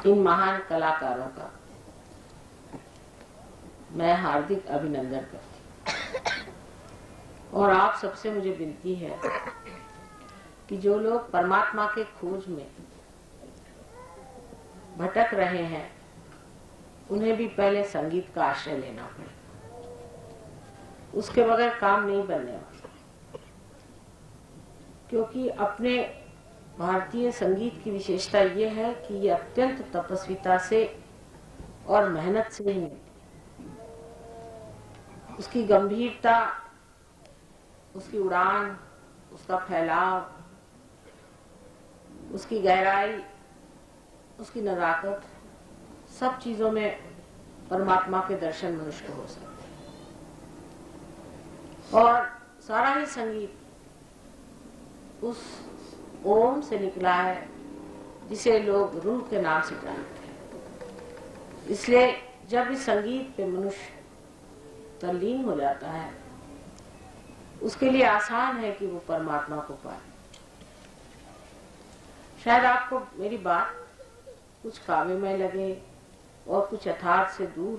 इन महान कलाकारों का मैं हार्दिक अभिनंदन करती हूँ। और आप सबसे मुझे विनती है कि जो लोग परमात्मा के खोज में भटक रहे हैं उन्हें भी पहले संगीत का आश्रय लेना पड़ेगा, उसके बगैर काम नहीं बनने वाला। क्योंकि अपने भारतीय संगीत की विशेषता ये है कि ये अत्यंत तपस्विता से और मेहनत से ही मिलती है। उसकी गंभीरता, उसकी उड़ान, उसका फैलाव, उसकी गहराई, उसकी नजाकत, सब चीजों में परमात्मा के दर्शन मनुष्य को हो सकते हैं। और सारा ही संगीत उस ओम से निकला है जिसे लोग रूह के नाम से जानते हैं। इसलिए जब इस संगीत पे मनुष्य तल्लीन हो जाता है उसके लिए आसान है कि वो परमात्मा को पाए। शायद आपको मेरी बात कुछ काव्यमय लगे और कुछ यथार्थ से दूर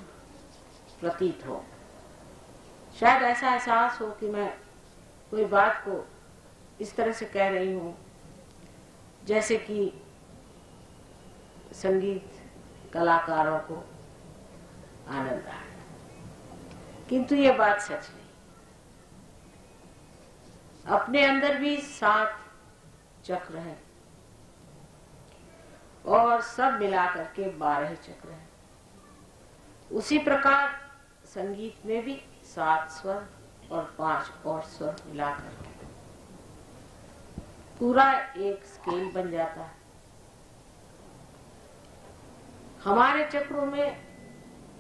प्रतीत हो। शायद ऐसा एहसास हो कि मैं कोई बात को इस तरह से कह रही हूं जैसे कि संगीत कलाकारों को आनंद आए, किंतु ये बात सच नहीं। अपने अंदर भी 7 चक्र हैं और सब मिलाकर के 12 चक्र हैं। उसी प्रकार संगीत में भी 7 स्वर और 5 और स्वर मिलाकर के पूरा एक स्केल बन जाता है। हमारे चक्रों में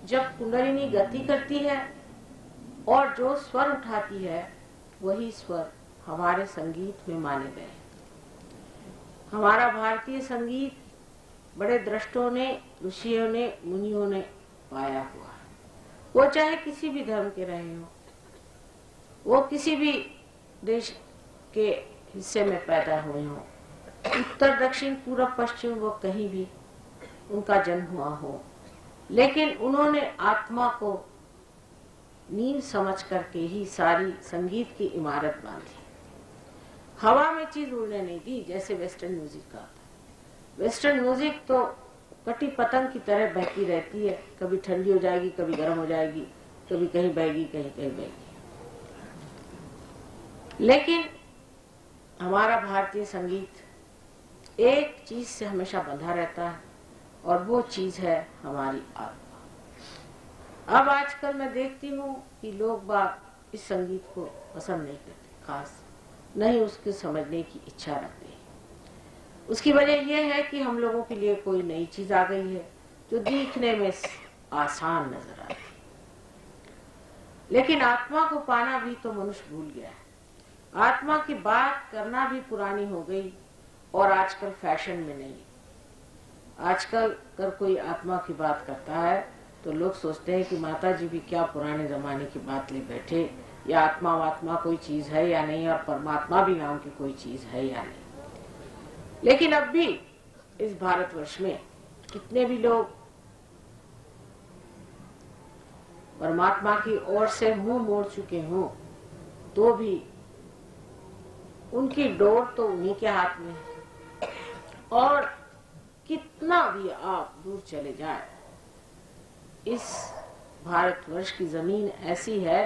जब कुंडलिनी गति करती है और जो स्वर उठाती है वही स्वर हमारे संगीत में माने गए। हमारा भारतीय संगीत बड़े दृष्टों ने, ऋषियों ने, मुनियों ने पाया हुआ है। वो चाहे किसी भी धर्म के रहे हो, वो किसी भी देश के हिस्से में पैदा हुए हो, उत्तर दक्षिण पूर्व पश्चिम, वो कहीं भी उनका जन्म हुआ हो, लेकिन उन्होंने आत्मा को नींव समझ करके ही सारी संगीत की इमारत बांधी। हवा में चीज उड़ने नहीं दी जैसे वेस्टर्न म्यूजिक का। वेस्टर्न म्यूजिक तो कटी पतंग की तरह बहती रहती है, कभी ठंडी हो जाएगी, कभी गर्म हो जाएगी, कभी कहीं बहेगी, कहीं कहीं बहेगी। लेकिन हमारा भारतीय संगीत एक चीज से हमेशा बंधा रहता है और वो चीज है हमारी आत्मा। अब आजकल मैं देखती हूँ कि लोग बाग इस संगीत को पसंद नहीं करते, खास नहीं उसके समझने की इच्छा रखते। उसकी वजह यह है कि हम लोगों के लिए कोई नई चीज आ गई है जो दिखने में आसान नजर आती है, लेकिन आत्मा को पाना भी तो मनुष्य भूल गया है। आत्मा की बात करना भी पुरानी हो गई और आजकल फैशन में नहीं। आजकल अगर कोई आत्मा की बात करता है तो लोग सोचते हैं कि माता जी भी क्या पुराने जमाने की बात ले बैठे, या आत्मा वात्मा कोई चीज है या नहीं, और परमात्मा भी नाम की कोई चीज है या नहीं। लेकिन अब भी इस भारतवर्ष में कितने भी लोग परमात्मा की ओर से मुंह मोड़ चुके हों तो भी उनकी डोर तो उन्हीं के हाथ में है। और कितना भी आप दूर चले जाए, इस भारतवर्ष की जमीन ऐसी है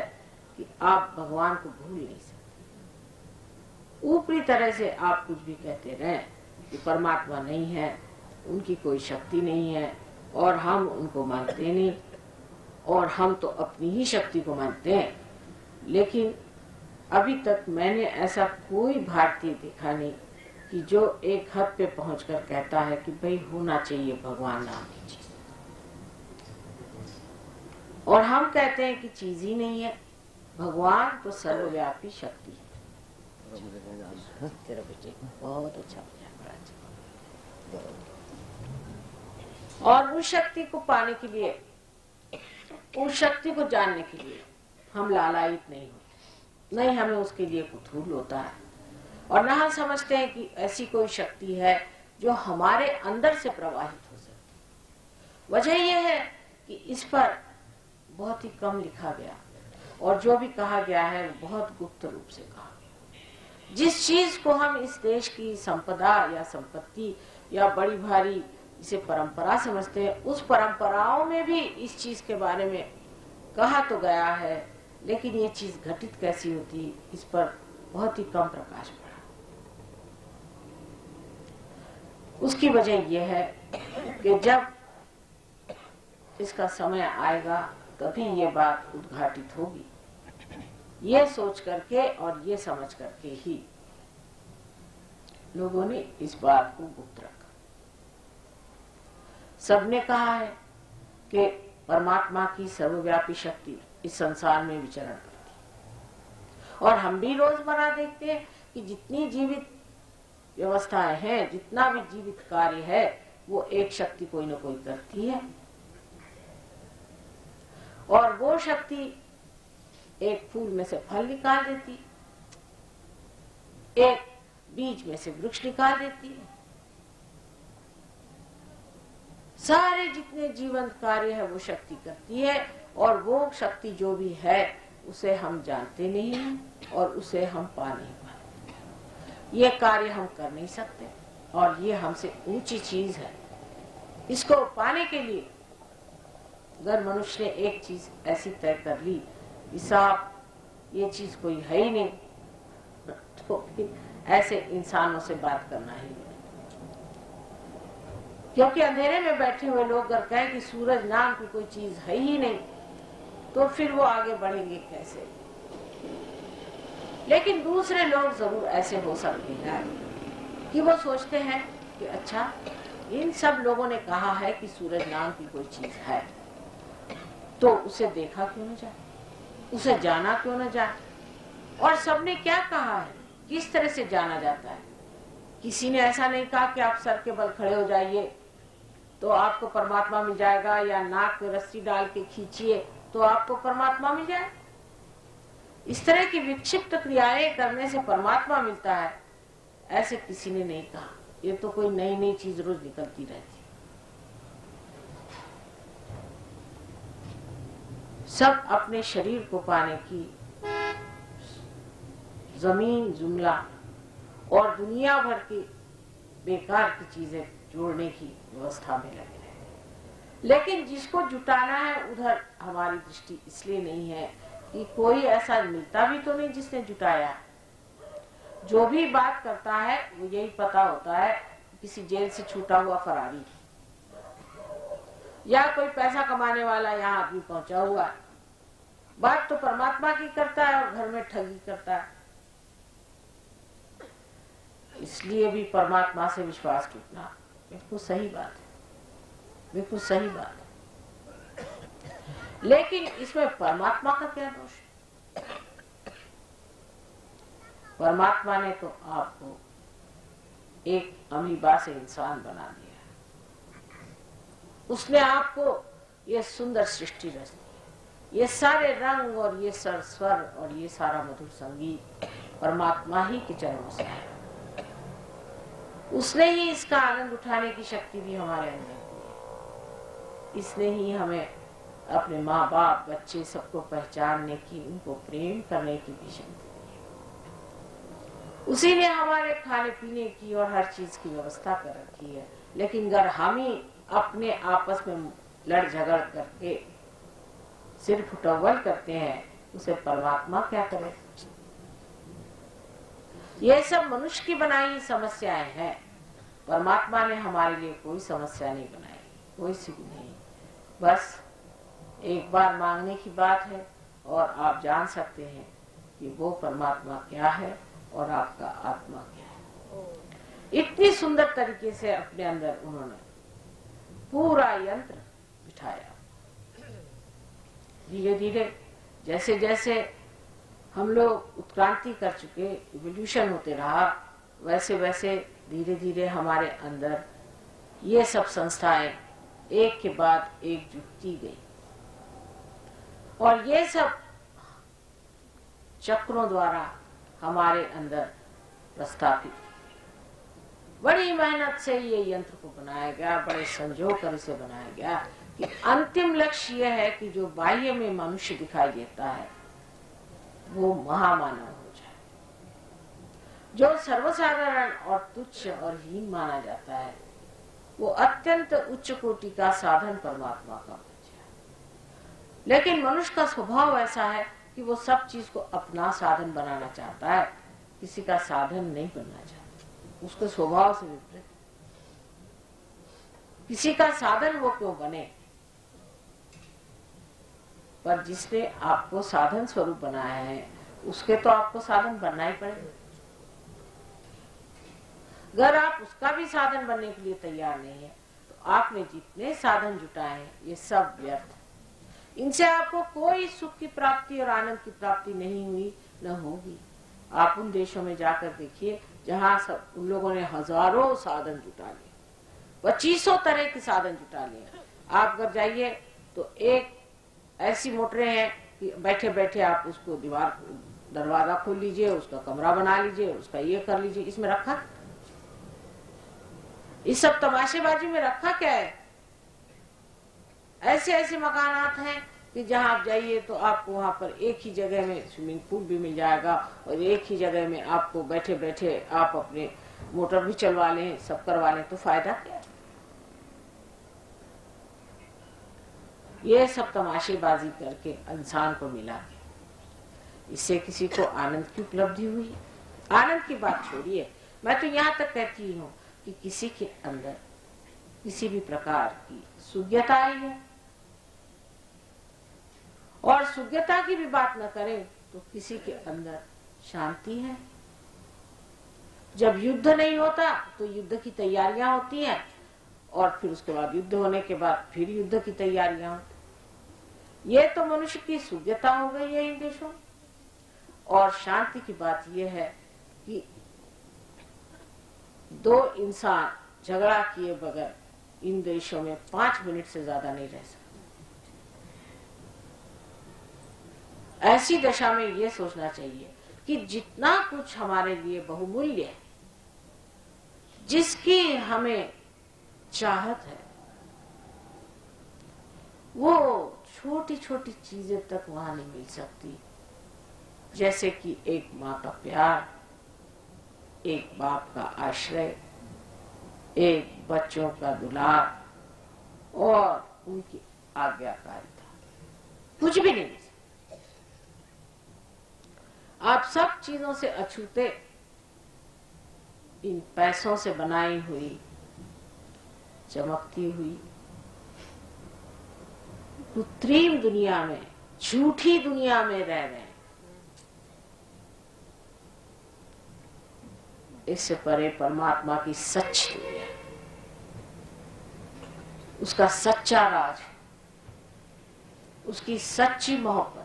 कि आप भगवान को भूल नहीं सकते। ऊपरी तरह से आप कुछ भी कहते रहें कि परमात्मा नहीं है, उनकी कोई शक्ति नहीं है और हम उनको मानते नहीं, और हम तो अपनी ही शक्ति को मानते हैं। लेकिन अभी तक मैंने ऐसा कोई भारतीय देखा नहीं कि जो एक हद पे पहुंचकर कहता है कि भाई होना चाहिए भगवान नाम की चीज, और हम कहते हैं कि चीज ही नहीं है। भगवान तो सर्वव्यापी शक्ति है। तेरा बेटे बहुत अच्छा हो गया। और उस शक्ति को पाने के लिए, उस शक्ति को जानने के लिए हम लालायित नहीं होते, नहीं हमें उसके लिए कुतूहल होता है, और न हम समझते हैं कि ऐसी कोई शक्ति है जो हमारे अंदर से प्रवाहित हो सकती। वजह यह है कि इस पर बहुत ही कम लिखा गया और जो भी कहा गया है वो बहुत गुप्त रूप से कहा गया। जिस चीज को हम इस देश की संपदा या संपत्ति या बड़ी भारी जिसे परंपरा समझते हैं, उस परंपराओं में भी इस चीज के बारे में कहा तो गया है, लेकिन ये चीज घटित कैसी होती, इस पर बहुत ही कम प्रकाश पड़ा। उसकी वजह यह है कि जब इसका समय आएगा तभी ये बात उद्घाटित होगी, ये सोच करके और ये समझ करके ही लोगों ने इस बात को गुप्त रखा। सबने कहा है कि परमात्मा की सर्वव्यापी शक्ति इस संसार में विचरण करती है, और हम भी रोजमर्रा देखते हैं कि जितनी जीवित व्यवस्थाएं हैं, जितना भी जीवित कार्य है, वो एक शक्ति कोई न कोई करती है, और वो शक्ति एक फूल में से फल निकाल देती, एक बीज में से वृक्ष निकाल देती है। सारे जितने जीवंत कार्य है वो शक्ति करती है, और वो शक्ति जो भी है उसे हम जानते नहीं हैं और उसे हम पा नहीं पाते। ये कार्य हम कर नहीं सकते और ये हमसे ऊंची चीज है। इसको पाने के लिए अगर मनुष्य ने एक चीज ऐसी तय कर ली कि साहब ये चीज कोई है ही नहीं, तो ऐसे इंसानों से बात करना ही नहीं। क्योंकि अंधेरे में बैठे हुए लोग अगर कहें कि सूरज नाम की कोई चीज है ही नहीं, तो फिर वो आगे बढ़ेंगे कैसे। लेकिन दूसरे लोग जरूर ऐसे हो सकते हैं कि वो सोचते हैं कि अच्छा, इन सब लोगों ने कहा है कि सूरज नाम की कोई चीज है, तो उसे देखा क्यों न जाए, उसे जाना क्यों न जाए। और सबने क्या कहा है, किस तरह से जाना जाता है। किसी ने ऐसा नहीं कहा कि आप सर के बल खड़े हो जाइए तो आपको परमात्मा मिल जाएगा, या नाक में रस्सी डाल के खींचिए तो आपको परमात्मा मिल जाए। इस तरह की विक्षिप्त क्रियाएं करने से परमात्मा मिलता है, ऐसे किसी ने नहीं कहा। ये तो कोई नई नई चीज रोज निकलती रहती। सब अपने शरीर को पाने की जमीन जुमला और दुनिया भर की बेकार की चीजें जोड़ने की व्यवस्था में लगे रहे। लेकिन जिसको जुटाना है उधर हमारी दृष्टि इसलिए नहीं है कि कोई ऐसा मिलता भी तो नहीं जिसने जुटाया। जो भी बात करता है वो यही पता होता है किसी जेल से छूटा हुआ फरारी, या कोई पैसा कमाने वाला यहाँ आदमी पहुंचा हुआ है। बात तो परमात्मा की करता है और घर में ठगी करता है। इसलिए भी परमात्मा से विश्वास टूटना बिल्कुल सही बात है, बिल्कुल सही बात है। लेकिन इसमें परमात्मा का क्या दोष है। परमात्मा ने तो आपको एक अमीबा से इंसान बना दिया। उसने आपको ये सुंदर सृष्टि रच दी, ये सारे रंग और ये स्वर और ये सारा मधुर संगीत परमात्मा ही के चरणों से है। उसने ही इसका आनंद उठाने की शक्ति भी हमारे अंदर दी है। इसने ही हमें अपने माँ बाप बच्चे सबको पहचानने की, उनको प्रेम करने की भी शक्ति दी है। उसी ने हमारे खाने पीने की और हर चीज की व्यवस्था कर रखी है। लेकिन अगर हम ही अपने आपस में लड़ झगड़ करके सिर फुटौल करते हैं, उसे परमात्मा क्या करे। ये सब मनुष्य की बनाई समस्याएं हैं। परमात्मा ने हमारे लिए कोई समस्या नहीं बनाई, कोई सी भी नहीं। बस एक बार मांगने की बात है और आप जान सकते हैं कि वो परमात्मा क्या है और आपका आत्मा क्या है। इतनी सुंदर तरीके से अपने अंदर उन्होंने पूरा यंत्र बिठाया। धीरे धीरे जैसे जैसे हम लोग उत्क्रांति कर चुके, इवोल्यूशन होते रहा, वैसे वैसे धीरे धीरे हमारे अंदर ये सब संस्थाएं एक के बाद एक जुटती गई और ये सब चक्रों द्वारा हमारे अंदर प्रस्थापित। बड़ी मेहनत से ये यंत्र को बनाया गया, बड़े संजो कर इसे बनाया गया कि अंतिम लक्ष्य यह है कि जो बाह्य में मनुष्य दिखाई देता है वो महामानव हो जाए। जो सर्वसाधारण और तुच्छ और हीन माना जाता है वो अत्यंत उच्च कोटि का साधन परमात्मा का बन जाए। लेकिन मनुष्य का स्वभाव ऐसा है कि वो सब चीज को अपना साधन बनाना चाहता है, किसी का साधन नहीं बनना चाहता। उसके स्वभाव से विपरीत। किसी का साधन वो क्यों बने? पर जिसने आपको साधन स्वरूप बनाया है उसके तो आपको साधन बनना ही पड़ेगा। अगर आप उसका भी साधन बनने के लिए तैयार नहीं है तो आपने जितने साधन जुटाए हैं ये सब व्यर्थ। इनसे आपको कोई सुख की प्राप्ति और आनंद की प्राप्ति नहीं हुई, न होगी। आप उन देशों में जाकर देखिए जहाँ सब उन लोगों ने हजारों साधन जुटा लिए, 2500 तरह के साधन जुटा लिए। आप अगर जाइए तो एक ऐसी मोटरें हैं कि बैठे बैठे आप उसको दरवाजा खोल लीजिए, उसका कमरा बना लीजिए, उसका ये कर लीजिए। इसमें रखा, इस सब तमाशेबाजी में रखा क्या है? ऐसे ऐसे मकानात हैं कि जहां आप जाइए तो आपको वहां पर एक ही जगह में स्विमिंग पूल भी मिल जाएगा और एक ही जगह में आपको बैठे बैठे आप अपने मोटर भी चलवा लें, सब करवा लें, तो फायदा क्या है? ये सब तमाशेबाजी करके इंसान को मिला, इससे किसी को आनंद की उपलब्धि हुई? आनंद की बात छोड़िए, मैं तो यहाँ तक कहती हूँ कि किसी के अंदर किसी भी प्रकार की सुज्ञता आई है, और सुज्ञता की भी बात न करें तो किसी के अंदर शांति है। जब युद्ध नहीं होता तो युद्ध की तैयारियां होती हैं, और फिर उसके बाद युद्ध होने के बाद फिर युद्ध की तैयारियां होती। ये तो मनुष्य की सुज्ञता हो गई है इन देशों। और शांति की बात यह है कि दो इंसान झगड़ा किए बगैर इन देशों में 5 मिनट से ज्यादा नहीं रह सकते। ऐसी दशा में ये सोचना चाहिए कि जितना कुछ हमारे लिए बहुमूल्य है, जिसकी हमें चाहत है, वो छोटी छोटी चीजें तक वहां नहीं मिल सकती। जैसे कि एक माँ का प्यार, एक बाप का आश्रय, एक बच्चों का दुलार और उनकी आज्ञाकारिता, कुछ भी नहीं। आप सब चीजों से अछूते इन पैसों से बनाई हुई चमकती हुई कृत्रिम दुनिया में, झूठी दुनिया में रह रहे हैं। इससे परे परमात्मा की सच्ची दुनिया, उसका सच्चा राज, उसकी सच्ची मोहब्बत है,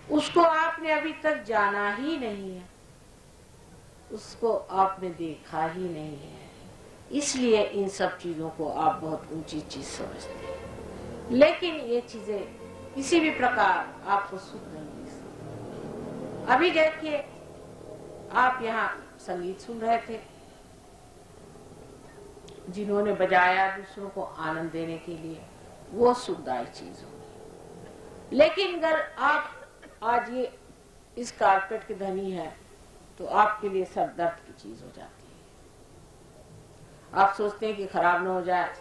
उसको आपने अभी तक जाना ही नहीं है, उसको आपने देखा ही नहीं है। इसलिए इन सब चीजों को आप बहुत ऊंची चीज समझते हैं, लेकिन ये चीजें किसी भी प्रकार आपको सुख नहीं दे सकती। अभी देखिए, आप यहाँ संगीत सुन रहे थे, जिन्होंने बजाया दूसरों को आनंद देने के लिए, वो सुखदायी चीज होगी। लेकिन अगर आप आज ये इस कारपेट के धनी है तो आपके लिए सर दर्द की चीज हो जाती है। आप सोचते हैं कि खराब न हो जाए,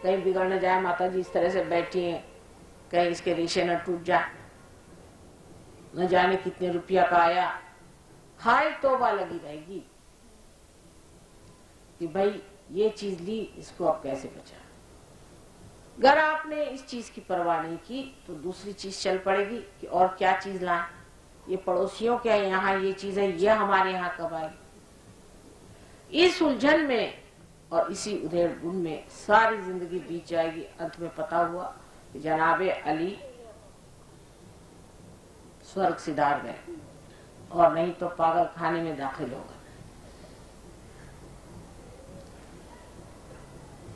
कहीं बिगड़ न जाए, माता जी इस तरह से बैठी हैं, कहीं इसके रेशे न टूट जाए, न जाने कितने रुपया का आया। हाय तौबा लगी रहेगी कि भाई ये चीज ली, इसको अब कैसे बचा। अगर आपने इस चीज की परवाह नहीं की तो दूसरी चीज चल पड़ेगी कि और क्या चीज लाएं, ये पड़ोसियों के यहाँ ये चीज है, ये हमारे यहाँ कब आएगी। इस उलझन में और इसी उधेड़ बुन में सारी जिंदगी बीत जाएगी। अंत में पता हुआ कि जनाबे अली स्वर्ग सिधार गए और नहीं तो पागल खाने में दाखिल हो गए।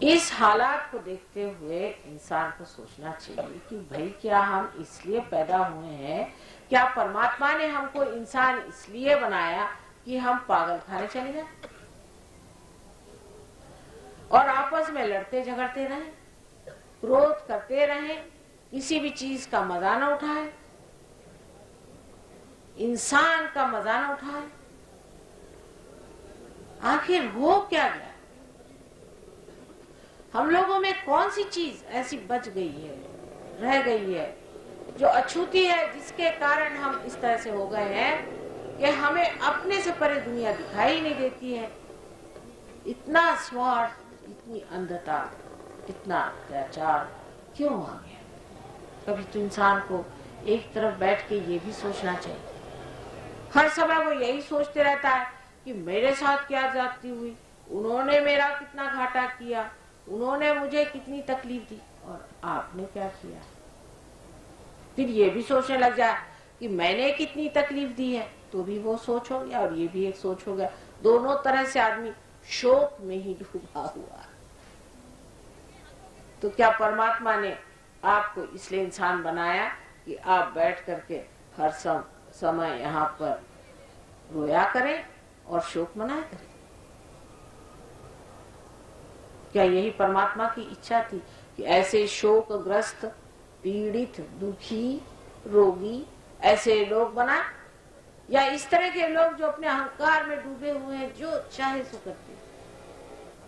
इस हालात को देखते हुए इंसान को सोचना चाहिए कि भाई क्या हम इसलिए पैदा हुए हैं, क्या परमात्मा ने हमको इंसान इसलिए बनाया कि हम पागल खाने चले जाए और आपस में लड़ते झगड़ते रहें, क्रोध करते रहें, किसी भी चीज का मजा न उठाए, इंसान का मजा न उठाए। आखिर हो क्या गया? हम लोगों में कौन सी चीज ऐसी बच गई है, रह गई है, जो अछूती है, जिसके कारण हम इस तरह से हो गए हैं कि हमें अपने से परे दुनिया दिखाई ही नहीं देती है। इतना स्वार्थ, इतनी अंधता, इतना अत्याचार क्यों आ गया? कभी तो इंसान को एक तरफ बैठ के ये भी सोचना चाहिए। हर समय वो यही सोचते रहता है कि मेरे साथ क्या ज्यादती हुई, उन्होंने मेरा कितना घाटा किया, उन्होंने मुझे कितनी तकलीफ दी और आपने क्या किया। फिर ये भी सोचने लग जाए कि मैंने कितनी तकलीफ दी है, तो भी वो सोच हो गया और ये भी एक सोच हो गया। दोनों तरह से आदमी शोक में ही डूबा हुआ। तो क्या परमात्मा ने आपको इसलिए इंसान बनाया कि आप बैठ करके हर समय यहाँ पर रोया करें और शोक मनाया करें? क्या यही परमात्मा की इच्छा थी कि ऐसे शोकग्रस्त, पीड़ित, दुखी, रोगी ऐसे लोग बनाए, या इस तरह के लोग जो अपने अहंकार में डूबे हुए हैं, जो चाहे सो करते,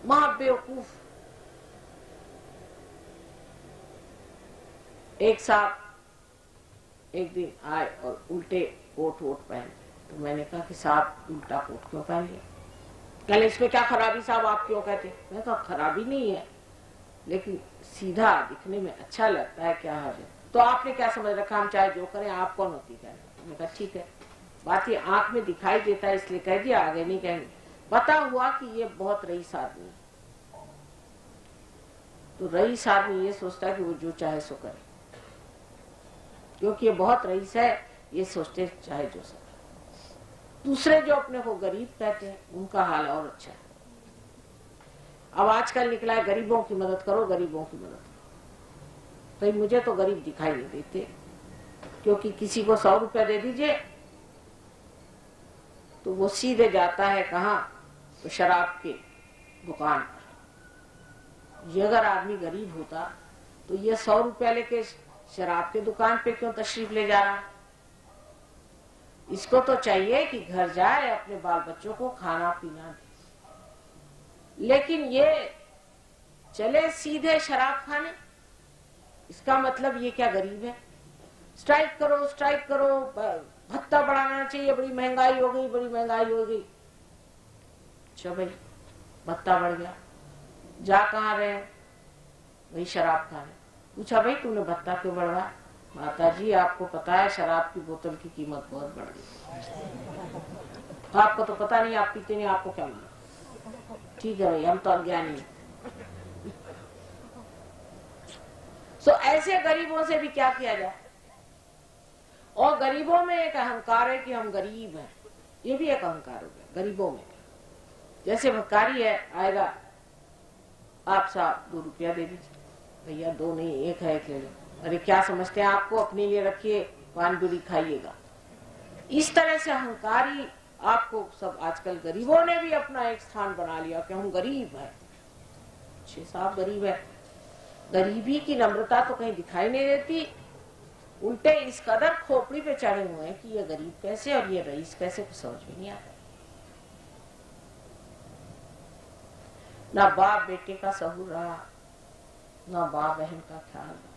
महाबेवकूफ? एक साहब एक दिन आए और उल्टे कोट वोट पहने, तो मैंने कहा कि साहब उल्टा कोट क्यों पहन लिया? कहले इसमें क्या खराबी साहब, आप क्यों कहते? मैं कहा खराबी नहीं है, लेकिन सीधा दिखने में अच्छा लगता है, क्या है? तो आपने क्या समझ रखा हम चाहे जो करें, आप कौन होती है? मैंने कहा ठीक है, बात ये आंख में दिखाई देता है इसलिए कह दिया, आगे नहीं कहेंगे। पता हुआ कि ये बहुत रईस आदमी है, तो रईस आदमी ये सोचता है कि वो जो चाहे सो करे, क्योंकि ये बहुत रईस है, ये सोचते चाहे जो सके। दूसरे जो अपने को गरीब कहते हैं, उनका हाल और अच्छा है। अब आजकल निकला है गरीबों की मदद करो, गरीबों की मदद करो। तो मुझे तो गरीब दिखाई नहीं देते, क्योंकि किसी को 100 रुपया दे दीजिए तो वो सीधे जाता है कहाँ? तो शराब की दुकान पर। ये अगर आदमी गरीब होता तो ये 100 रुपया लेके शराब की दुकान पे क्यों तशरीफ ले जा रहा है? इसको तो चाहिए कि घर जाए, अपने बाल बच्चों को खाना पीना दे, लेकिन ये चले सीधे शराब खाने। इसका मतलब ये क्या गरीब है? स्ट्राइक करो, स्ट्राइक करो, भत्ता बढ़ाना चाहिए, बड़ी महंगाई हो गई, बड़ी महंगाई हो गई। अच्छा भाई, भत्ता बढ़ गया, जा कहाँ रहे? वही शराब खाने। पूछा भाई तुमने भत्ता क्यों बढ़ाया? माता जी आपको पता है शराब की बोतल की कीमत बहुत बढ़ गई। आपको तो पता नहीं, आप पीते नहीं, आपको क्या मालूम? ठीक है भाई, हम तो अज्ञानी हैं। तो ऐसे गरीबों से भी क्या किया जाए? और गरीबों में एक अहंकार है कि हम गरीब हैं, ये भी एक अहंकार हो गया गरीबों में। जैसे भिखारी है, आएगा, आप साहब 2 रुपया दे दीजिए। भैया 2 नहीं, 1 है, 1 ले लो। अरे क्या समझते हैं आपको, अपने लिए रखिए, पान बीड़ी खाइएगा। इस तरह से अहंकारी आपको सब आजकल गरीबों ने भी अपना एक स्थान बना लिया कि हम गरीब हैं। अच्छे साहब गरीब है, गरीबी की नम्रता तो कहीं दिखाई नहीं देती, उल्टे इस कदर खोपड़ी पे चढ़े हुए हैं कि ये गरीब कैसे और ये रईस कैसे, कुछ समझ में नहीं आता। ना बाप बेटे का सहूर रहा, ना माँ बहन का ख्याल रहा।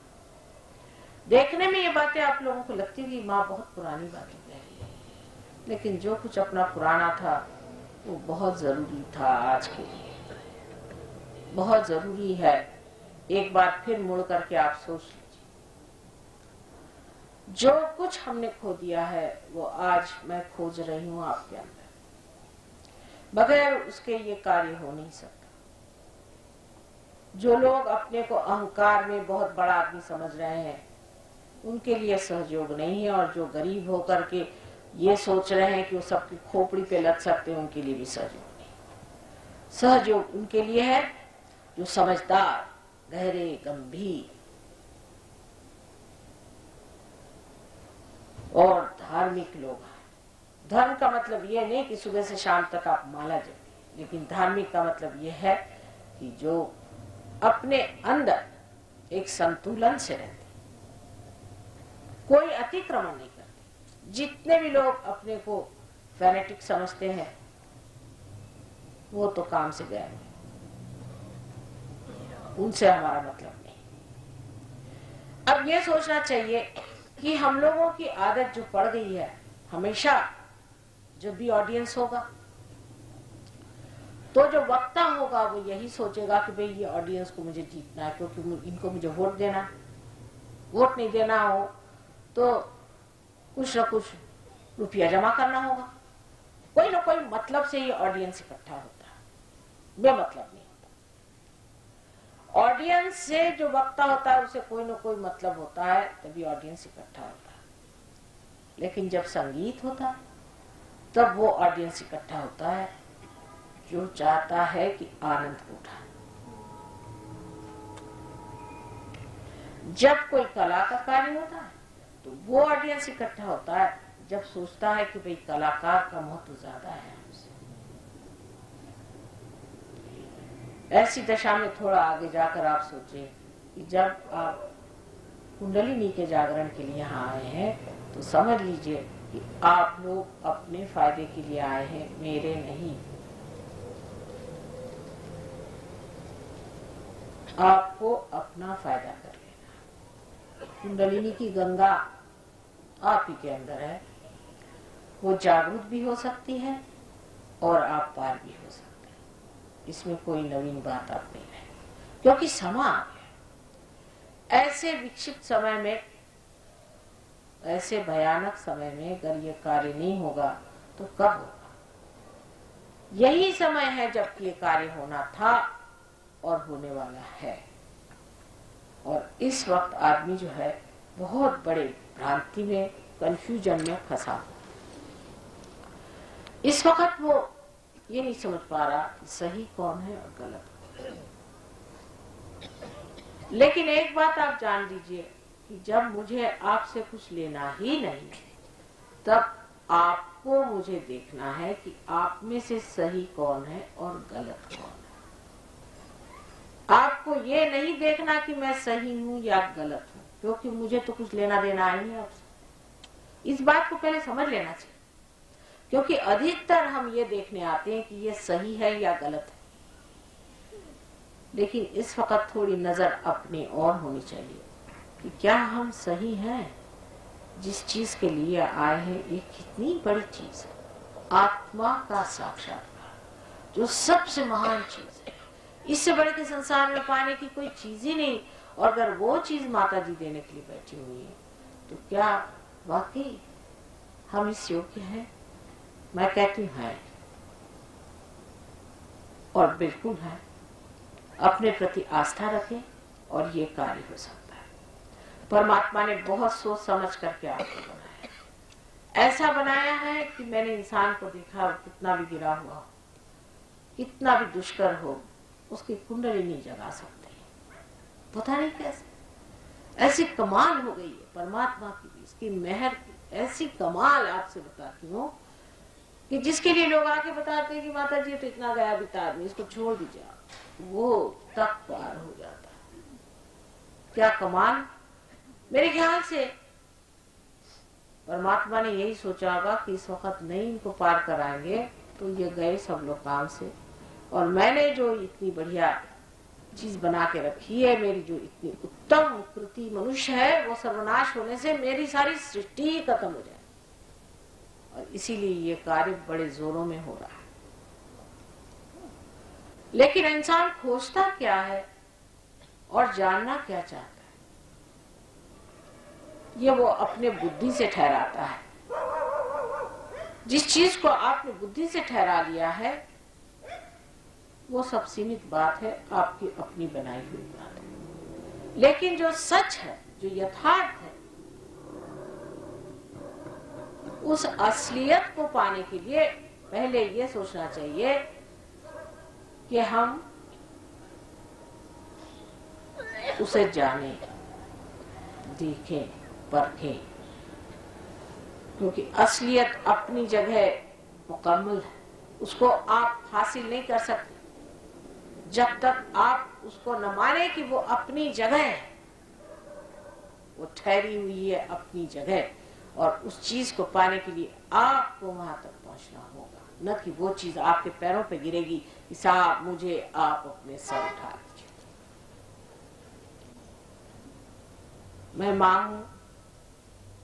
देखने में ये बातें आप लोगों को लगती है कि माँ बहुत पुरानी बातें कह रही है, लेकिन जो कुछ अपना पुराना था वो बहुत जरूरी था आज के लिए, बहुत जरूरी है। एक बार फिर मुड़ करके आप सोच लीजिए, जो कुछ हमने खो दिया है वो आज मैं खोज रही हूँ आपके अंदर, बगैर उसके ये कार्य हो नहीं सकता। जो लोग अपने को अहंकार में बहुत बड़ा आदमी समझ रहे हैं उनके लिए सहयोग नहीं है, और जो गरीब होकर के ये सोच रहे हैं कि वो सबकी खोपड़ी पे लग सकते हैं उनके लिए भी सहयोग नहीं। सहयोग उनके लिए है जो समझदार, गहरे, गंभीर और धार्मिक लोग हैं, धर्म का मतलब ये नहीं कि सुबह से शाम तक आप माला जपें, लेकिन धार्मिक का मतलब ये है कि जो अपने अंदर एक संतुलन से रहते, कोई अतिक्रमण नहीं करते। जितने भी लोग अपने को फैनेटिक समझते हैं वो तो काम से गए, उनसे हमारा मतलब नहीं। अब ये सोचना चाहिए कि हम लोगों की आदत जो पड़ गई है, हमेशा जब भी ऑडियंस होगा तो जो वक्ता होगा वो यही सोचेगा कि भाई ये ऑडियंस को मुझे जीतना है, क्योंकि इनको मुझे वोट देना है। वोट नहीं देना हो तो कुछ न कुछ रुपया जमा करना होगा। कोई ना कोई मतलब से ये ऑडियंस इकट्ठा होता है, बेमतलब नहीं होता। ऑडियंस से जो वक्ता होता है उसे कोई ना कोई मतलब होता है, तभी ऑडियंस इकट्ठा होता है। लेकिन जब संगीत होता है तब वो ऑडियंस इकट्ठा होता है जो चाहता है कि आनंद उठाए। जब कोई कला का कार्य होता है तो वो ऑडियंस इकट्ठा होता है जब सोचता है कि भाई कलाकार का महत्व ज्यादा है हमसे। ऐसी दशा में थोड़ा आगे जाकर आप सोचें कि जब आप कुंडलिनी के जागरण के लिए यहाँ आए हैं तो समझ लीजिए कि आप लोग अपने फायदे के लिए आए हैं, मेरे नहीं। आपको अपना फायदा कर लेना। कुंडलिनी की गंगा आप ही के अंदर है, वो जागृत भी हो सकती है और आप पार भी हो सकते हैं। इसमें कोई नवीन बात आप नहीं है, क्योंकि समय आ गया। ऐसे विक्षिप्त समय में, ऐसे भयानक समय में अगर ये कार्य नहीं होगा तो कब होगा? यही समय है जब ये कार्य होना था और होने वाला है। और इस वक्त आदमी जो है बहुत बड़े भ्रांति में, कंफ्यूजन में फंसा। इस वक्त वो ये नहीं समझ पा रहा कि सही कौन है और गलत कौन है। लेकिन एक बात आप जान लीजिए कि जब मुझे आपसे कुछ लेना ही नहीं तब आपको मुझे देखना है कि आप में से सही कौन है और गलत कौन है। आपको ये नहीं देखना कि मैं सही हूँ या गलत हूँ, क्योंकि मुझे तो कुछ लेना देना ही है आपसे। इस बात को पहले समझ लेना चाहिए, क्योंकि अधिकतर हम ये देखने आते हैं कि ये सही है या गलत है। लेकिन इस वक्त थोड़ी नजर अपनी और होनी चाहिए कि क्या हम सही हैं? जिस चीज के लिए आए हैं ये कितनी बड़ी चीज है, आत्मा का साक्षात्कार, जो सबसे महान चीज है। इससे बड़े के संसार में पाने की कोई चीज ही नहीं। और अगर वो चीज माता जी देने के लिए बैठी हुई है तो क्या वाकई हम इस योग्य हैं? मैं कहती हूँ है, और बिल्कुल है। अपने प्रति आस्था रखें और ये कार्य हो सकता है। परमात्मा ने बहुत सोच समझ करके आपको बनाया। ऐसा बनाया है कि मैंने इंसान को देखा, कितना भी गिरा हुआ हो, कितना भी दुष्कर हो, उसकी कुंडली नहीं जगा सकते। पता नहीं कैसे, ऐसी कमाल हो गई है परमात्मा की भी, इसकी मेहर की ऐसी कमाल। आपसे बताती हूँ कि जिसके लिए लोग आके बताते हैं कि माता जी तो इतना गया बीता आदमी, इसको छोड़ दीजिए, वो तक पार हो जाता है। क्या कमाल! मेरे ख्याल से परमात्मा ने यही सोचा होगा कि इस वक्त नहीं इनको पार कराएंगे तो ये गए सब लोग काम से, और मैंने जो इतनी बढ़िया चीज बना के रखी है, मेरी जो इतनी उत्तम कृति मनुष्य है, वो सर्वनाश होने से मेरी सारी सृष्टि ही खत्म हो जाए। और इसीलिए ये कार्य बड़े जोरों में हो रहा है। लेकिन इंसान खोजता क्या है और जानना क्या चाहता है, ये वो अपने बुद्धि से ठहराता है। जिस चीज को आपने बुद्धि से ठहरा लिया है वो सब सीमित बात है, आपकी अपनी बनाई हुई बात है। लेकिन जो सच है, जो यथार्थ है, उस असलियत को पाने के लिए पहले ये सोचना चाहिए कि हम उसे जाने, देखें, परखें। क्योंकि असलियत अपनी जगह मुकम्मल है, उसको आप हासिल नहीं कर सकते जब तक आप उसको न माने कि वो अपनी जगह है, वो ठहरी हुई है अपनी जगह, और उस चीज को पाने के लिए आपको वहां तक पहुंचना होगा, न कि वो चीज आपके पैरों पे गिरेगी कि साहब मुझे आप अपने सर उठा लीजिए। मैं माँ हूं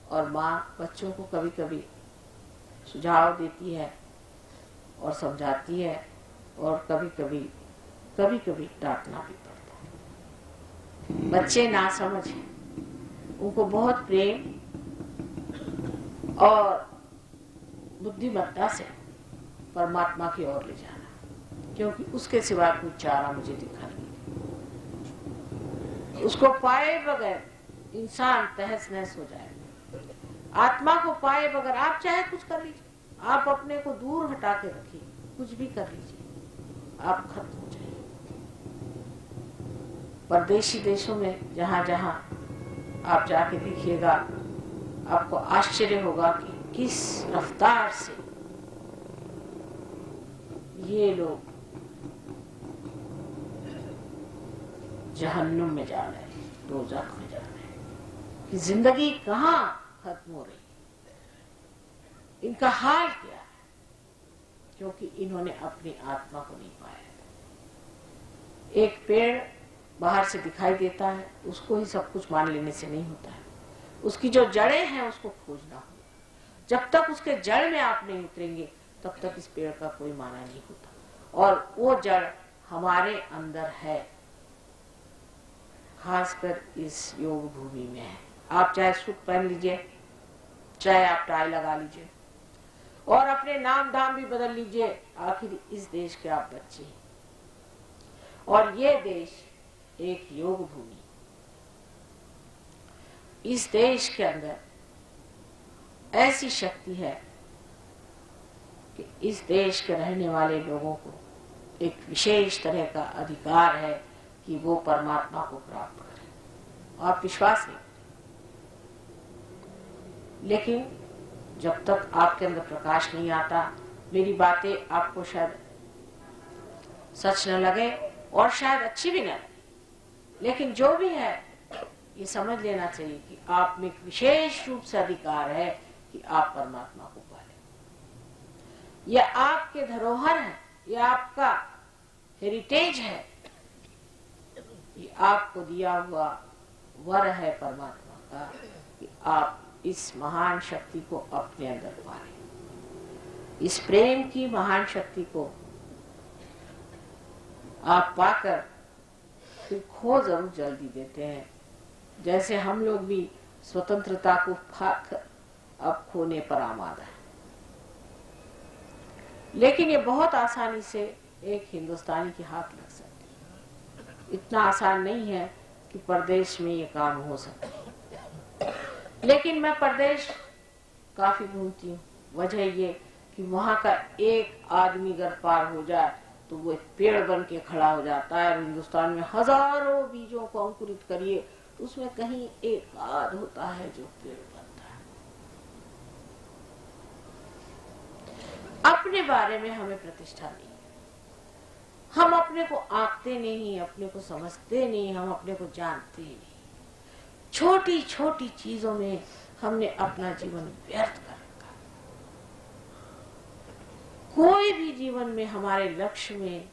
और माँ बच्चों को कभी कभी सुझाव देती है और समझाती है, और कभी कभी डांटना भी पड़ता है। बच्चे ना समझ हैं, उनको बहुत प्रेम और बुद्धिमत्ता से परमात्मा की ओर ले जाना, क्योंकि उसके सिवा कोई चारा मुझे दिखा नहीं। उसको पाए बगैर इंसान तहस नहस हो जाएगा। आत्मा को पाए बगैर आप चाहे कुछ कर लीजिए, आप अपने को दूर हटा के रखिए, कुछ भी कर लीजिए, आप खत्म हो जाइए। परदेशी देशों में जहां जहां आप जाके देखिएगा, आपको आश्चर्य होगा कि किस रफ्तार से ये लोग जहन्नुम में जा रहे हैं, दोज़ख में जा रहे हैं, कि जिंदगी कहां खत्म हो रही है, इनका हाल क्या है, क्योंकि इन्होंने अपनी आत्मा को नहीं पाया। एक पेड़ बाहर से दिखाई देता है, उसको ही सब कुछ मान लेने से नहीं होता है, उसकी जो जड़ें हैं उसको खोजना होगा। जब तक उसके जड़ में आप नहीं उतरेंगे तब तक इस पेड़ का कोई माना नहीं होता, और वो जड़ हमारे अंदर है, खासकर इस योग भूमि में है। आप चाहे सूट पहन लीजिए, चाहे आप टाई लगा लीजिए और अपने नाम धाम भी बदल लीजिए, आखिर इस देश के आप बच्चे हैं, और ये देश एक योग भूमि। इस देश के अंदर ऐसी शक्ति है कि इस देश के रहने वाले लोगों को एक विशेष तरह का अधिकार है कि वो परमात्मा को प्राप्त करें। आप विश्वास नहीं, लेकिन जब तक आपके अंदर प्रकाश नहीं आता, मेरी बातें आपको शायद सच न लगे और शायद अच्छी भी न लगे, लेकिन जो भी है ये समझ लेना चाहिए कि आप में एक विशेष रूप से अधिकार है कि आप परमात्मा को पालें। यह आपके धरोहर है, यह आपका हेरिटेज है, ये आपको दिया हुआ वर है परमात्मा का कि आप इस महान शक्ति को अपने अंदर पालें। इस प्रेम की महान शक्ति को आप पाकर फिर खो जरूर जल्दी देते हैं, जैसे हम लोग भी स्वतंत्रता को पाकर अब खोने पर आमादा है। लेकिन ये बहुत आसानी से एक हिंदुस्तानी के हाथ लग सकती है, इतना आसान नहीं है कि परदेश में ये काम हो सके। लेकिन मैं परदेश काफी घूमती हूँ, वजह ये कि वहां का एक आदमी अगर पार हो जाए तो वो एक पेड़ बन के खड़ा हो जाता है। हिंदुस्तान में हजारों बीजों को अंकुरित करिए, उसमें कहीं एक आध होता है जो पेड़ बनता है। अपने बारे में हमें प्रतिष्ठा नहीं है, हम अपने को आंकते नहीं, अपने को समझते नहीं, हम अपने को जानते नहीं। छोटी छोटी चीजों में हमने अपना जीवन व्यर्थ कर रखा। कोई भी जीवन में हमारे लक्ष्य में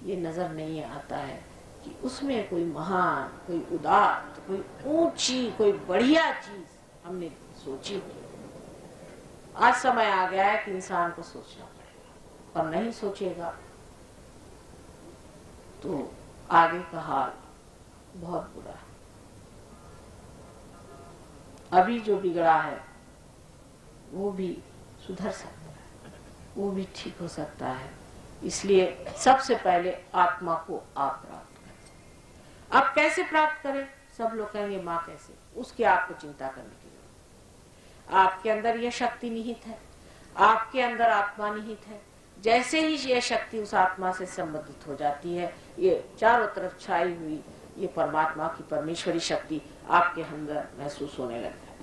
ये नजर नहीं आता है कि उसमें कोई महान, कोई उदात्त, कोई ऊंची, कोई बढ़िया चीज हमने सोची हो। आज समय आ गया है कि इंसान को सोचना पड़ेगा, और नहीं सोचेगा तो आगे का हाल बहुत बुरा है। अभी जो बिगड़ा है वो भी सुधर सकता है, वो भी ठीक हो सकता है। इसलिए सबसे पहले आत्मा को आप प्राप्त करें। आप कैसे प्राप्त करें? सब लोग कहेंगे माँ कैसे, उसकी आपको चिंता करने की जरूरत। आपके अंदर यह शक्ति निहित है, आपके अंदर आत्मा निहित है। जैसे ही यह शक्ति उस आत्मा से संबंधित हो जाती है, ये चारों तरफ छाई हुई ये परमात्मा की परमेश्वरी शक्ति आपके अंदर महसूस होने लग जाती है।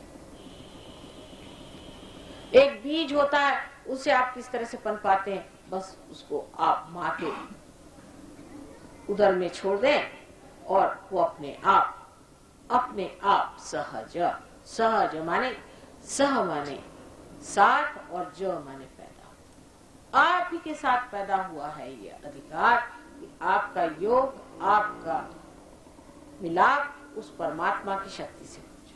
एक बीज होता है, उसे आप किस तरह से पनपाते हैं, बस उसको आप माँ के उदर में छोड़ दें और वो अपने आप सहज, सहज माने सह माने साथ और ज माने पैदा, आप ही के साथ पैदा हुआ है ये अधिकार कि आपका योग, आपका मिलाप उस परमात्मा की शक्ति से पहुंचे।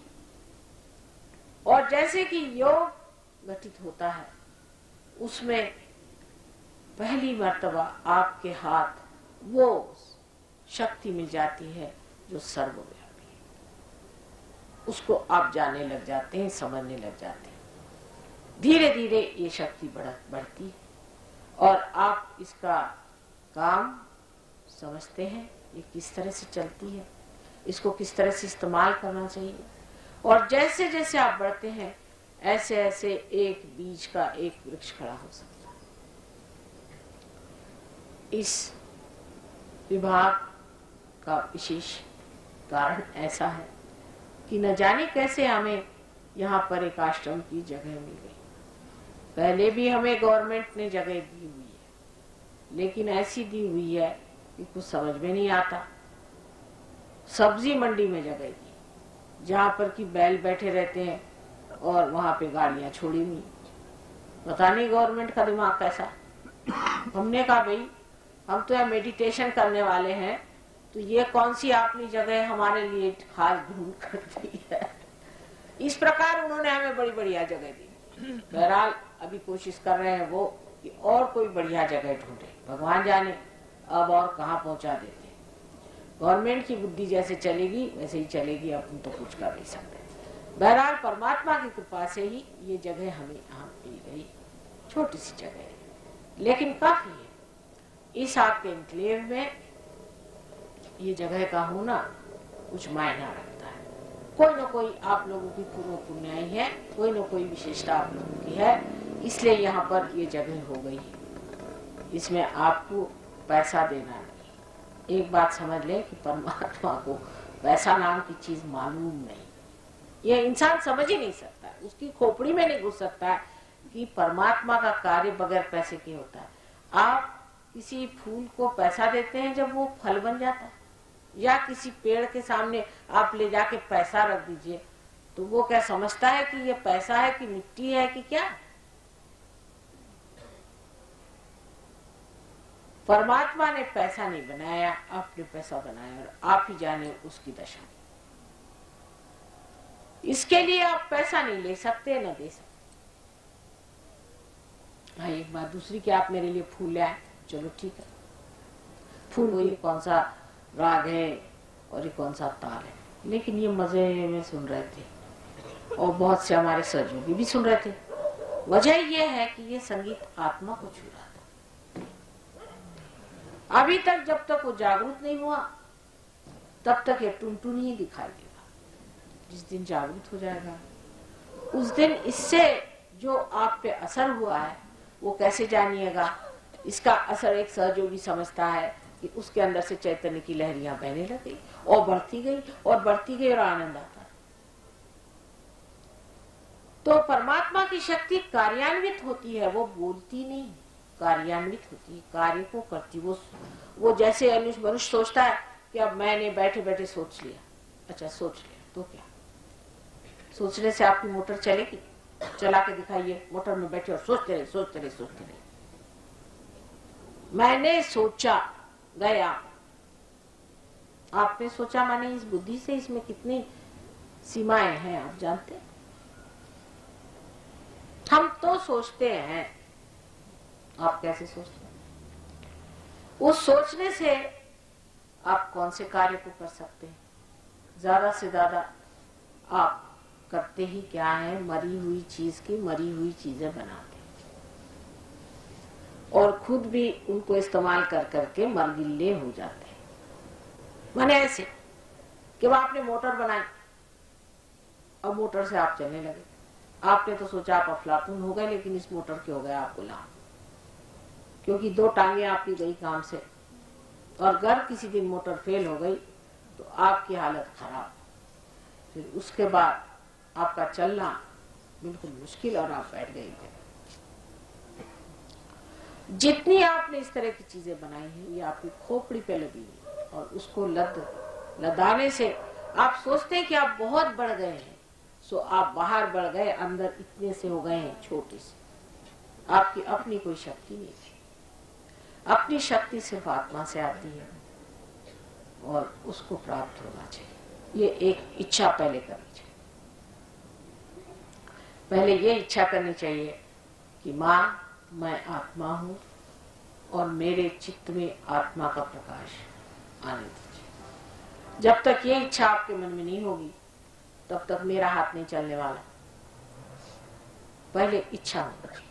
और जैसे कि योग गठित होता है, उसमें पहली मर्तबा आपके हाथ वो शक्ति मिल जाती है जो सर्वव्यापी है, उसको आप जानने लग जाते हैं, समझने लग जाते हैं। धीरे धीरे ये शक्ति बढ़ती है और आप इसका काम समझते हैं, ये किस तरह से चलती है, इसको किस तरह से इस्तेमाल करना चाहिए। और जैसे जैसे आप बढ़ते हैं, ऐसे ऐसे एक बीज का एक वृक्ष खड़ा हो सकता है। इस विभाग का विशेष कारण ऐसा है कि न जाने कैसे हमें यहाँ पर एक आश्रम की जगह मिल गई। पहले भी हमें गवर्नमेंट ने जगह दी हुई है, लेकिन ऐसी दी हुई है कि कुछ समझ में नहीं आता। सब्जी मंडी में जगह दी, जहाँ पर कि बैल बैठे रहते हैं और वहां पे गाड़ियां छोड़ी हुई। पता नहीं गवर्नमेंट का दिमाग कैसा। हमने कहा भाई, हम तो यहाँ मेडिटेशन करने वाले हैं, तो ये कौन सी आपने जगह हमारे लिए खास ढूंढ कर दी है। इस प्रकार उन्होंने हमें बड़ी बढ़िया जगह दी। बहरहाल अभी कोशिश कर रहे हैं वो कि और कोई बढ़िया जगह ढूंढे, भगवान जाने अब और कहाँ पहुंचा देते। गवर्नमेंट की बुद्धि जैसे चलेगी वैसे ही चलेगी, अपन तो कुछ कर नहीं सकते। बहरहाल परमात्मा की कृपा से ही ये जगह हमें यहाँ मिल गई। छोटी सी जगह है, लेकिन काफी है। इस आपके एन्क्लेव में ये जगह का होना कुछ मायना रखता है। कोई न कोई आप लोगों की पूर्व पुण्याई है, कोई न कोई विशेषता आप लोगों की है, इसलिए यहाँ पर ये जगह हो गई है। इसमें आपको पैसा देना नहीं। एक बात समझ ले कि परमात्मा को पैसा नाम की चीज मालूम नहीं, यह इंसान समझ ही नहीं सकता, उसकी खोपड़ी में नहीं घुस सकता कि परमात्मा का कार्य बगैर पैसे के होता है। आप किसी फूल को पैसा देते हैं जब वो फल बन जाता है, या किसी पेड़ के सामने आप ले जाके पैसा रख दीजिए, तो वो क्या समझता है कि ये पैसा है कि मिट्टी है कि क्या। परमात्मा ने पैसा नहीं बनाया, आपने पैसा बनाया और आप ही जाने उसकी दशा। इसके लिए आप पैसा नहीं ले सकते, न दे सकते। हाँ, एक बात दूसरी कि आप मेरे लिए फूल ले आए, चलो ठीक है। फूल ये कौन सा राग है और ये कौन सा ताल है, लेकिन ये मजे में सुन रहे थे और बहुत से हमारे सहयोगी भी सुन रहे थे। वजह ये है कि ये संगीत आत्मा को छू रहा था। अभी तक जब तक वो जागरूक नहीं हुआ, तब तक ये टुनटुन ही दिखाई देगा। जिस दिन जागरूक हो जाएगा, उस दिन इससे जो आप पे असर हुआ है वो कैसे जानिएगा। इसका असर एक सहयोगी समझता है कि उसके अंदर से चैतन्य की लहरियां बहने लगी और बढ़ती गई और बढ़ती गई और आनंद आता। तो परमात्मा की शक्ति कार्यान्वित होती है, वो बोलती नहीं, कार्यान्वित होती है, कार्य को करती। वो जैसे मनुष्य सोचता है कि अब मैंने बैठे बैठे सोच लिया। अच्छा, सोच लिया तो क्या? सोचने से आपकी मोटर चलेगी? चला के दिखाइए, मोटर में बैठे और सोचते रहे सोचते रहे सोचते रहे। मैंने सोचा, गया। आपने सोचा माने इस बुद्धि से इसमें कितनी सीमाएं हैं आप जानते हैं? हम तो सोचते हैं, आप कैसे सोचते हैं? उस सोचने से आप कौन से कार्य को कर सकते हैं? ज्यादा से ज्यादा आप करते ही क्या है, मरी हुई चीज की मरी हुई चीजें बनाते हैं और खुद भी उनको इस्तेमाल कर करके मरगिल्ले हो जाते हैं। माने ऐसे कि वो आपने मोटर बनाई, अब मोटर से आप चलने लगे। आपने तो सोचा आप अफलातून हो गए, लेकिन इस मोटर के हो गया आप गुलाम, क्योंकि दो टांगे आपकी गई काम से। और अगर किसी दिन मोटर फेल हो गई तो आपकी हालत खराब। फिर उसके बाद आपका चलना बिल्कुल मुश्किल, और आप बैठ गए। जितनी आपने इस तरह की चीजें बनाई हैं ये आपकी खोपड़ी पे लगी है, और उसको लदाने से आप सोचते हैं कि आप बहुत बढ़ गए हैं, सो आप बाहर बढ़ गए, अंदर इतने से हो गए हैं छोटे से। आपकी अपनी कोई शक्ति नहीं थी। अपनी शक्ति सिर्फ आत्मा से आती है और उसको प्राप्त होना चाहिए। ये एक इच्छा पहले करनी चाहिए। पहले ये इच्छा करनी चाहिए कि माँ, मैं आत्मा हूं और मेरे चित्त में आत्मा का प्रकाश आने दीजिए। जब तक ये इच्छा आपके मन में नहीं होगी तब तक मेरा हाथ नहीं चलने वाला। पहले इच्छा होनी चाहिए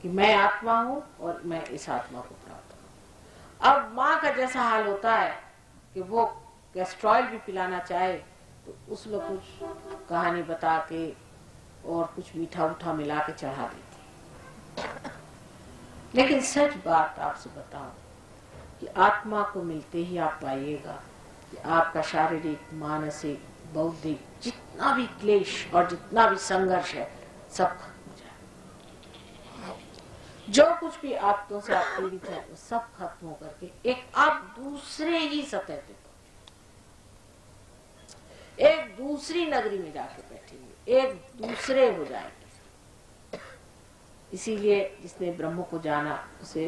कि मैं आत्मा हूं और मैं इस आत्मा को प्राप्त करूं। अब माँ का जैसा हाल होता है कि वो कैस्ट्रॉयल भी पिलाना चाहे तो उसमें कुछ कहानी बता के और कुछ मीठा उठा मिला के चढ़ा देती। लेकिन सच बात आपसे बताऊं कि आत्मा को मिलते ही आप पाइएगा कि आपका शारीरिक, मानसिक, बौद्धिक जितना भी क्लेश और जितना भी संघर्ष है सब खत्म हो जाए। जो कुछ भी आत्मों से आप पीड़ित है वो सब खत्म होकर के एक आप दूसरे ही सतह पे, एक दूसरी नगरी में जाके बैठेंगे, एक दूसरे हो जाएंगे। इसीलिए जिसने ब्रह्म को जाना उसे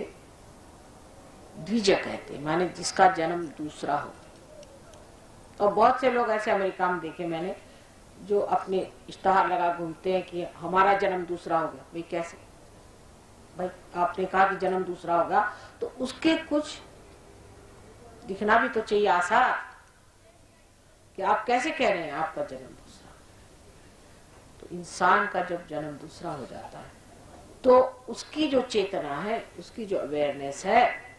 द्विज कहते हैं, माने जिसका जन्म दूसरा हो। और बहुत से लोग ऐसे अमेरिका में देखे मैंने जो अपने इश्तहार लगा घूमते हैं कि हमारा जन्म दूसरा हो गया। भाई कैसे? भाई आपने कहा कि जन्म दूसरा होगा तो उसके कुछ दिखना भी तो चाहिए आसार कि आप कैसे कह रहे हैं आपका जन्म दूसरा। तो इंसान का जब जन्म दूसरा हो जाता है तो उसकी जो चेतना है, उसकी जो अवेयरनेस है,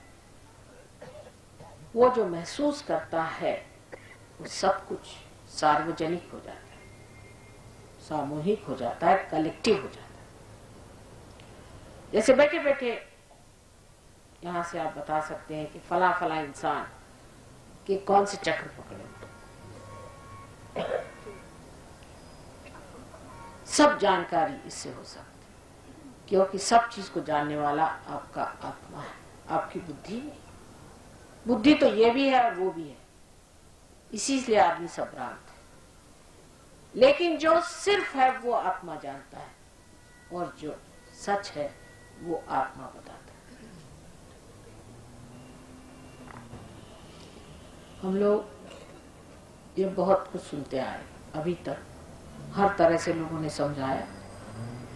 वो जो महसूस करता है वो सब कुछ सार्वजनिक हो जाता है, सामूहिक हो जाता है, कलेक्टिव हो जाता है। जैसे बैठे बैठे यहां से आप बता सकते हैं कि फला फला इंसान के कौन से चक्र पकड़े, सब जानकारी इससे हो सकती, क्योंकि सब चीज को जानने वाला आपका आत्मा है, आपकी बुद्धि नहीं। बुद्धि तो ये भी है और वो भी है, इसीलिए आदमी सब भ्रांत है। लेकिन जो सिर्फ है वो आत्मा जानता है और जो सच है वो आत्मा बताता है। हम लोग ये बहुत कुछ सुनते आए अभी तक, हर तरह से लोगों ने समझाया।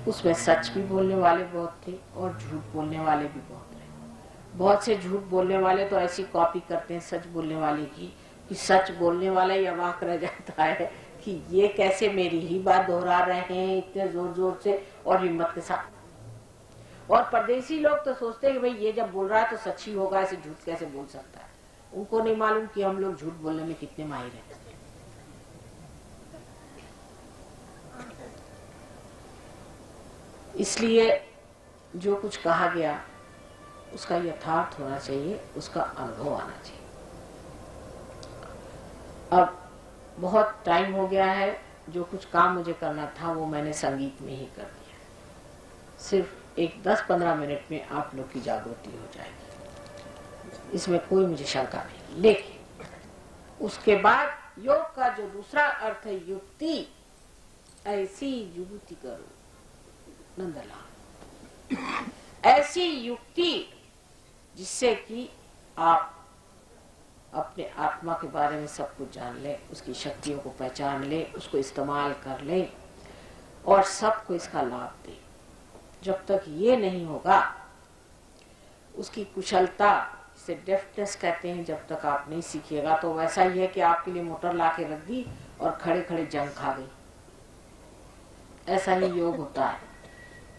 उसमें सच भी बोलने वाले बहुत थे और झूठ बोलने वाले भी बहुत रहे। बहुत से झूठ बोलने वाले तो ऐसी कॉपी करते हैं सच बोलने वाले की कि सच बोलने वाला ही अवाक रह जाता है कि ये कैसे मेरी ही बात दोहरा रहे हैं इतने जोर जोर से और हिम्मत के साथ। और परदेसी लोग तो सोचते हैं कि भाई ये जब बोल रहा है तो सच ही होगा, ऐसे झूठ कैसे बोल सकता है। उनको नहीं मालूम कि हम लोग झूठ बोलने में कितने माहिर हैं। इसलिए जो कुछ कहा गया उसका यथार्थ होना चाहिए, उसका अनुभव आना चाहिए। अब बहुत टाइम हो गया है, जो कुछ काम मुझे करना था वो मैंने संगीत में ही कर दिया। सिर्फ एक 10-15 मिनट में आप लोग की जागृति हो जाएगी, इसमें कोई मुझे शंका नहीं। लेकिन उसके बाद योग का जो दूसरा अर्थ है युक्ति, ऐसी युक्ति करो नंदलाल, ऐसी युक्ति जिससे कि आप अपने आत्मा के बारे में सब कुछ जान ले, उसकी शक्तियों को पहचान ले, उसको इस्तेमाल कर ले और सबको इसका लाभ दे। जब तक ये नहीं होगा, उसकी कुशलता, इसे डेफ्टनेस कहते हैं, जब तक आप नहीं सीखिएगा तो वैसा ही है कि आपके लिए मोटर ला के रख दी और खड़े खड़े जंग खा गई। ऐसा ही योग होता है।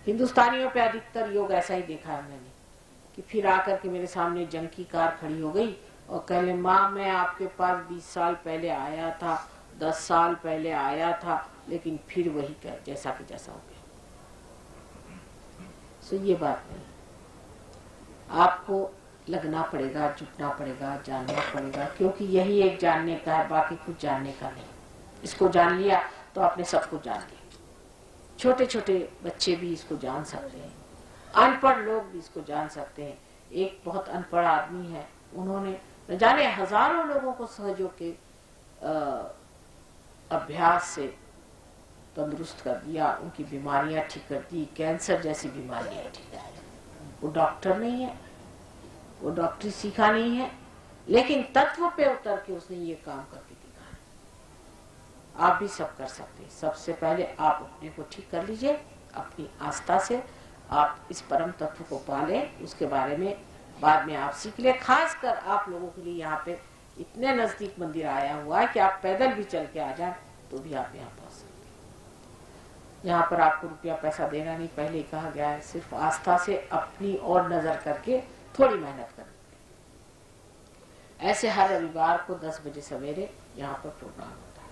हिंदुस्तानियों पे अधिकतर योग ऐसा ही देखा है मैंने कि फिर आकर के मेरे सामने जंग की कार खड़ी हो गई और कहले माँ मैं आपके पास 20 साल पहले आया था, 10 साल पहले आया था, लेकिन फिर वही कर जैसा कि जैसा हो गया। सो ये बात नहीं, आपको लगना पड़ेगा, जुटना पड़ेगा, जानना पड़ेगा, क्योंकि यही एक जानने का है, बाकी कुछ जानने का नहीं। इसको जान लिया तो आपने सब कुछ जान लिया। छोटे छोटे बच्चे भी इसको जान सकते हैं, अनपढ़ लोग भी इसको जान सकते हैं। एक बहुत अनपढ़ आदमी है, उन्होंने न जाने हजारों लोगों को सहयोग के अभ्यास से तंदुरुस्त कर दिया, उनकी बीमारियां ठीक कर दी, कैंसर जैसी बीमारियां ठीक कर दी। वो डॉक्टर नहीं है, वो डॉक्टरी सीखा नहीं है, लेकिन तत्व पे उतर के उसने ये काम करके दिखाया। आप भी सब कर सकते हैं। सबसे पहले आप अपने को ठीक कर लीजिए, अपनी आस्था से आप इस परम तत्व को पालें, उसके बारे में बाद में आप सीख ले। खासकर आप लोगों के लिए यहाँ पे इतने नजदीक मंदिर आया हुआ है कि आप पैदल भी चल के आ जाए तो भी आप यहाँ पहुंच सकते हैं। यहाँ पर आपको रुपया पैसा देना नहीं, पहले ही कहा गया है, सिर्फ आस्था से अपनी और नजर करके थोड़ी मेहनत करनी। ऐसे हर रविवार को 10 बजे सवेरे यहाँ पर प्रोग्राम होता है।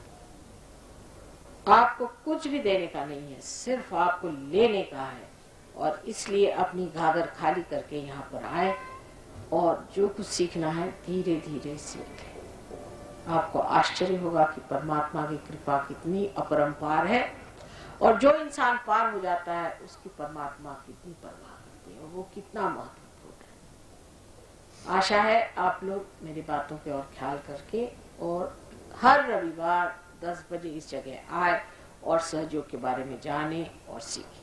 आपको कुछ भी देने का नहीं है, सिर्फ आपको लेने का है, और इसलिए अपनी घाघर खाली करके यहाँ पर आए और जो कुछ सीखना है धीरे धीरे सीखें। आपको आश्चर्य होगा कि परमात्मा की कृपा कितनी अपरंपार है, और जो इंसान पार हो जाता है उसकी परमात्मा कितनी परवाह करती है, और वो कितना महत्वपूर्ण है। आशा है आप लोग मेरी बातों पे और ख्याल करके और हर रविवार 10 बजे इस जगह आए और सहयोग के बारे में जाने और सीखें।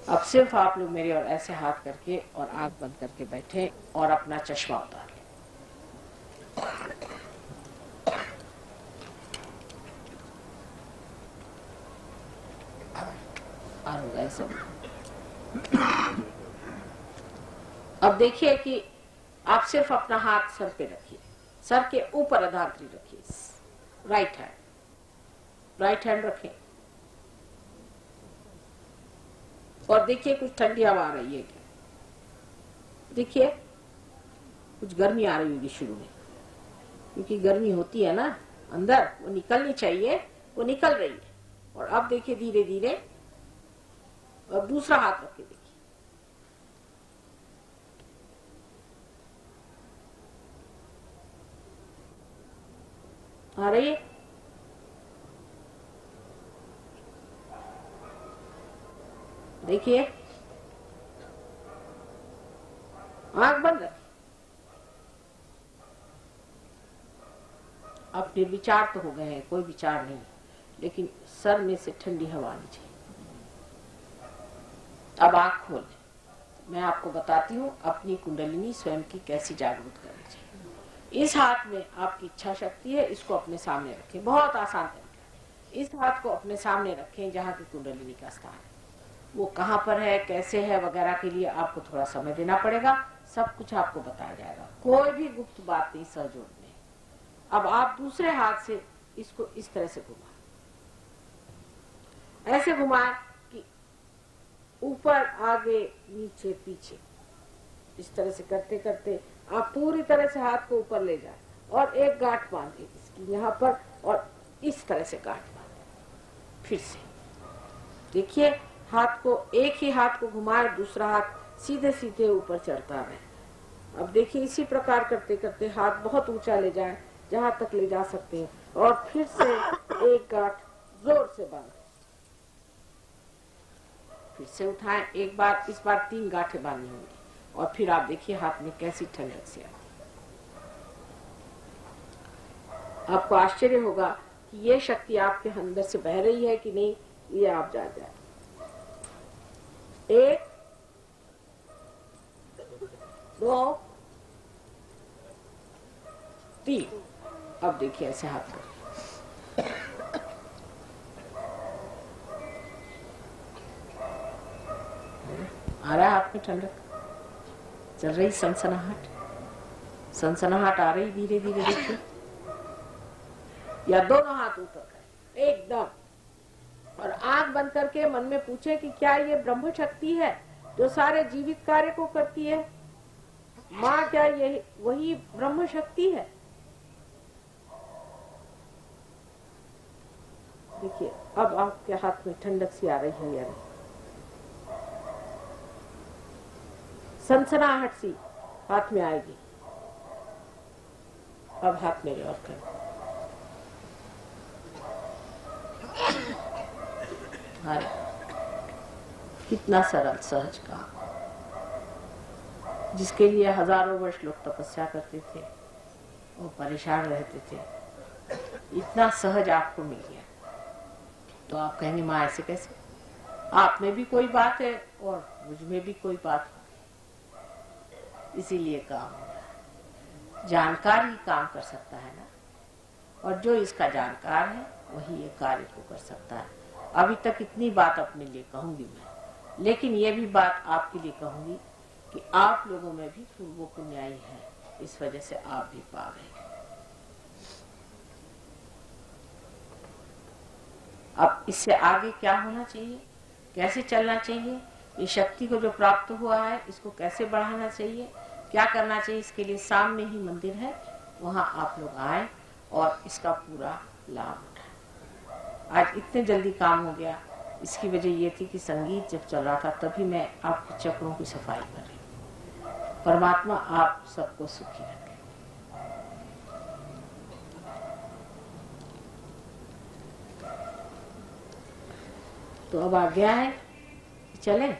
अब सिर्फ आप लोग मेरे और ऐसे हाथ करके और आंख बंद करके बैठे और अपना चश्मा उतार लें। ऐसे अब देखिए कि आप सिर्फ अपना हाथ सर पे रखिए, सर के ऊपर अधाकरी रखिए, राइट हैंड रखें, और देखिए कुछ ठंडी हवा आ रही है क्या? देखिए कुछ गर्मी आ रही होगी शुरू में, क्योंकि गर्मी होती है ना अंदर, वो निकलनी चाहिए, वो निकल रही है। और अब देखिए धीरे धीरे, और दूसरा हाथ रख के देखिए, आ रही है? देखिए आंख बंद रखिए। अपने विचार तो हो गए हैं, कोई विचार नहीं, लेकिन सर में से ठंडी हवा आनी चाहिए। अब आंख खोल लें। मैं आपको बताती हूँ अपनी कुंडलिनी स्वयं की कैसी जागरूक करनी चाहिए। इस हाथ में आपकी इच्छा शक्ति है, इसको अपने सामने रखें, बहुत आसान तरीका। इस हाथ को अपने सामने रखें जहाँ की कुंडलिनी का स्थान है। वो कहाँ पर है, कैसे है वगैरह के लिए आपको थोड़ा समय देना पड़ेगा, सब कुछ आपको बताया जाएगा, कोई भी गुप्त बात नहीं सहयोग में। अब आप दूसरे हाथ से इसको इस तरह से घुमाएं, ऐसे घुमाएं कि ऊपर आगे नीचे पीछे, इस तरह से करते करते आप पूरी तरह से हाथ को ऊपर ले जाए और एक गांठ बांधे इसकी यहाँ पर, और इस तरह से गांठ बांधे। फिर से देखिए हाथ को, एक ही हाथ को घुमाए, दूसरा हाथ सीधे सीधे ऊपर चढ़ता रहे। अब देखिए इसी प्रकार करते करते हाथ बहुत ऊंचा ले जाए, जहां तक ले जा सकते हैं, और फिर से एक गांठ जोर से बांधे, फिर से उठाएं एक बार, इस बार 3 गांठें बांधनी होंगी, और फिर आप देखिए हाथ में कैसी ठंडक से आती। आपको आश्चर्य होगा कि ये शक्ति आपके अंदर से बह रही है कि नहीं, ये आप जान जाए। 1 2 3। अब देखिए ऐसे हाथ कर, आ रहा है हाथ में ठंडक, चल रही सनसनाहट, सनसनाहट आ रही धीरे धीरे। देखिए, या दोनों हाथ ऊपर करें एकदम, और आंख बंद करके मन में पूछे कि क्या ये ब्रह्म शक्ति है जो सारे जीवित कार्य को करती है? माँ, क्या ये वही ब्रह्म शक्ति है? देखिए अब आपके हाथ में ठंडक सी आ रही है या नहीं, सनसनाहट सी हाथ में आएगी। अब हाथ मेरे और करें, अरे कितना सरल सहज काम, जिसके लिए हजारों वर्ष लोग तपस्या करते थे और परेशान रहते थे, इतना सहज आपको मिल गया। तो आप कहेंगे माँ ऐसे कैसे? आप में भी कोई बात है और मुझ में भी कोई बात है, इसीलिए काम हो रहा। जानकार ही काम कर सकता है ना, और जो इसका जानकार है वही ये कार्य को कर सकता है। अभी तक इतनी बात अपने लिए कहूंगी मैं, लेकिन ये भी बात आपके लिए कहूंगी कि आप लोगों में भी पूर्व पुण्याई है, इस वजह से आप भी पा गए। अब इससे आगे क्या होना चाहिए, कैसे चलना चाहिए, ये शक्ति को जो प्राप्त हुआ है इसको कैसे बढ़ाना चाहिए, क्या करना चाहिए, इसके लिए सामने ही मंदिर है, वहां आप लोग आए और इसका पूरा लाभ उठाएं। आज इतने जल्दी काम हो गया, इसकी वजह ये थी कि संगीत जब चल रहा था तभी मैं आपके चक्रों की सफाई कर रही हूँ। परमात्मा आप सबको सुखी रखे। तो अब आज्ञा है, चलें।